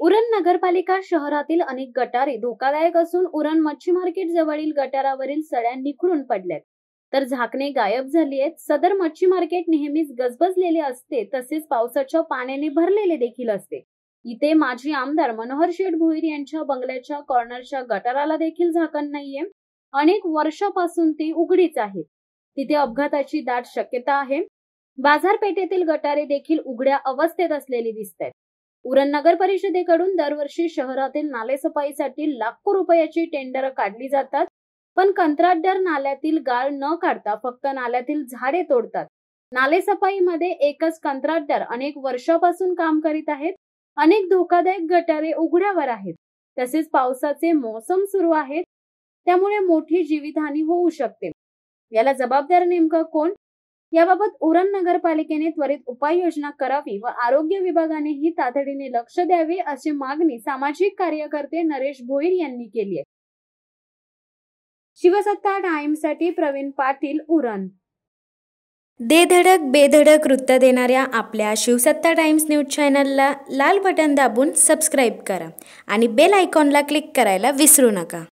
उरण नगरपालिका शहरातील अनेक गटारे धोकादायक असून उरण मच्छी मार्केट जवळील गटारावरील सळ्या निखळून पडल्यात तर झाकणे गायब झाली आहेत। सदर मच्छी मार्केट नेहमीच गजबजलेले असते, तसेच पावसाच्या पाण्याने भरलेले देखील असते। इथे माजी आमदार मनोहर शेठ भोईर यांच्या बंगल्याच्या कॉर्नरच्या गटाराला देखील झाकण नाहीये। अनेक वर्षापासून ती उघडीच आहे। तिथे अपघाताची दाट शक्यता आहे। बाजारपेठेतील गटारे देखील उघड्या अवस्थेत असलेली दिसतात। उरण नगर परिषदेकडून दरवर्षी शहरातील नालेसफाईसाठी लाखो रुपयाची टेंडर काढली जातात, पण कंत्राटदार नाल्यातील गाळ न काढता फक्त नाल्यातील झाडे तोडतात। नालेसफाईमध्ये एकच कंत्राटदार अनेक वर्षापासून काम करीत आहेत। अनेक धोकादायक गटारे उघड्यावर आहेत, तसेच पावसाचे मोसम सुरू आहेत, त्यामुळे मोठी जीवितहानी होऊ शकते। याला जबाबदार नेमकं कोण, याबाबत उरण नगरपालिकेने त्वरित उपाययोजना करावी व आरोग्य विभागानेही तातडीने लक्ष द्यावे, अशी मागणी सामाजिक कार्यकर्ते नरेश भोईर यांनी केली आहे। शिवसत्ता टाइम्ससाठी प्रवीण पाटील, उरण। दे धडक बेधडक वृत्त देणाऱ्या आपल्या शिवसत्ता टाइम्स न्यूज चॅनलला लाल बटन दाबून सबस्क्राईब करा आणि बेल आयकॉनला क्लिक करायला विसरू नका।